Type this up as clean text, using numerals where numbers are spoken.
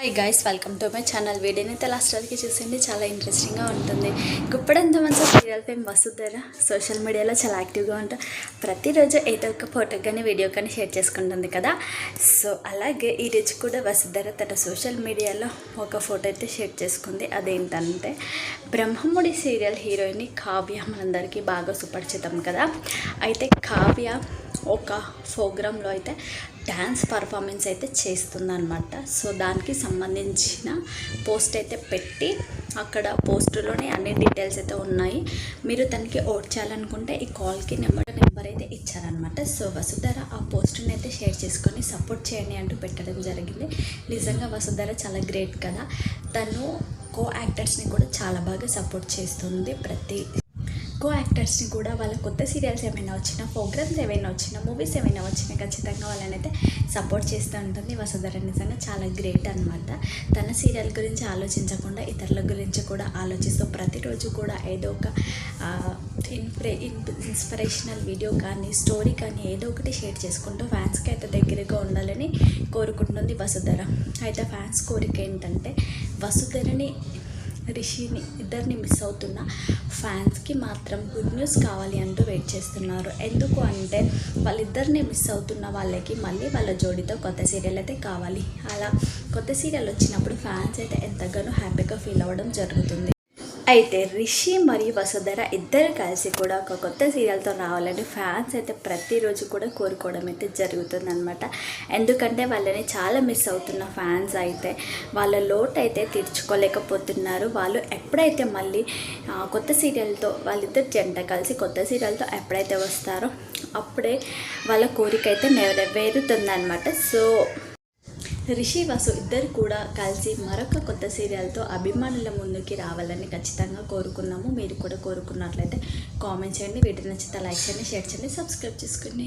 Hi guys, welcome to my channel. వీడియోని అయితే last వరకు చూసింది, చాలా ఇంట్రెస్టింగ్గా ఉంటుంది. ఇప్పుడంతా మంచి సీరియల్ ఫేమ్ వసుధర సోషల్ మీడియాలో చాలా యాక్టివ్గా ఉంటుంది. ప్రతిరోజు ఏదో ఒక ఫోటో కానీ వీడియో కానీ షేర్ చేసుకుంటుంది కదా. సో అలాగే ఈరోజు కూడా వసుధర తన సోషల్ మీడియాలో ఒక ఫోటో అయితే షేర్ చేసుకుంది. అదేంటంటే బ్రహ్మముడి సీరియల్ హీరోయిన్ కావ్య మనందరికీ బాగా సుపరిచితం కదా. అయితే కావ్య ఒక ప్రోగ్రాంలో అయితే డ్యాన్స్ పర్ఫార్మెన్స్ అయితే చేస్తుందన్నమాట. సో దానికి సంబంధించిన పోస్ట్ అయితే పెట్టి అక్కడ పోస్టులోనే అన్ని డీటెయిల్స్ అయితే ఉన్నాయి. మీరు తనకి ఓట్ చేయాలనుకుంటే ఈ కాల్కి నెంబర్ అయితే ఇచ్చారనమాట. సో వసుధర ఆ పోస్టుని అయితే షేర్ చేసుకొని సపోర్ట్ చేయండి అంటూ పెట్టడం జరిగింది. నిజంగా వసుధర చాలా గ్రేట్ కదా. తను కో యాక్టర్స్ని కూడా చాలా బాగా సపోర్ట్ చేస్తుంది. ప్రతి కో యాక్టర్స్ని కూడా వాళ్ళ కొత్త సీరియల్స్ ఏమైనా వచ్చినా, ప్రోగ్రామ్స్ ఏమైనా వచ్చినా, మూవీస్ ఏమైనా వచ్చినా ఖచ్చితంగా వాళ్ళనైతే సపోర్ట్ చేస్తూ ఉంటుంది వసుధర. నిజంగా చాలా గ్రేట్ అనమాట. తన సీరియల్ గురించి ఆలోచించకుండా ఇతరుల గురించి కూడా ఆలోచిస్తూ ప్రతిరోజు కూడా ఏదో ఒక ఇన్స్పిరేషనల్ వీడియో కానీ స్టోరీ కానీ ఏదో ఒకటి షేర్ చేసుకుంటూ ఫ్యాన్స్కి అయితే దగ్గరగా ఉండాలని కోరుకుంటుంది వసుధర. అయితే ఫ్యాన్స్ కోరిక ఏంటంటే వసుధరని రిషిని ఇద్దరిని మిస్ అవుతున్న ఫ్యాన్స్కి మాత్రం గుడ్ న్యూస్ కావాలి అంటూ వెయిట్ చేస్తున్నారు. ఎందుకు అంటే వాళ్ళిద్దరిని మిస్ అవుతున్న వాళ్ళకి మళ్ళీ వాళ్ళ జోడితో కొత్త సీరియల్ అయితే కావాలి. అలా కొత్త సీరియల్ వచ్చినప్పుడు ఫ్యాన్స్ అయితే ఎంతగానో హ్యాపీగా ఫీల్ అవ్వడం జరుగుతుంది. అయితే రిషి మరియు వసుధర ఇద్దరు కలిసి కూడా ఒక కొత్త సీరియల్తో రావాలని ఫ్యాన్స్ అయితే ప్రతిరోజు కూడా కోరుకోవడం అయితే జరుగుతుందన్నమాట. ఎందుకంటే వాళ్ళని చాలా మిస్ అవుతున్న ఫ్యాన్స్ అయితే వాళ్ళ లోటు అయితే తీర్చుకోలేకపోతున్నారు. వాళ్ళు ఎప్పుడైతే మళ్ళీ కొత్త సీరియల్తో వాళ్ళిద్దరు జంట కలిసి కొత్త సీరియల్తో ఎప్పుడైతే వస్తారో అప్పుడే వాళ్ళ కోరిక అయితే నెరవేరుతుందన్నమాట. సో రిషి వసు ఇద్దరు కూడా కలిసి మరొక కొత్త సీరియల్తో అభిమానుల ముందుకి రావాలని ఖచ్చితంగా కోరుకున్నాము. మీరు కూడా కోరుకున్నట్లయితే కామెంట్ చేయండి. వీడియో నచ్చితే లైక్ చేయండి, షేర్ చేయండి, సబ్స్క్రైబ్ చేసుకోండి.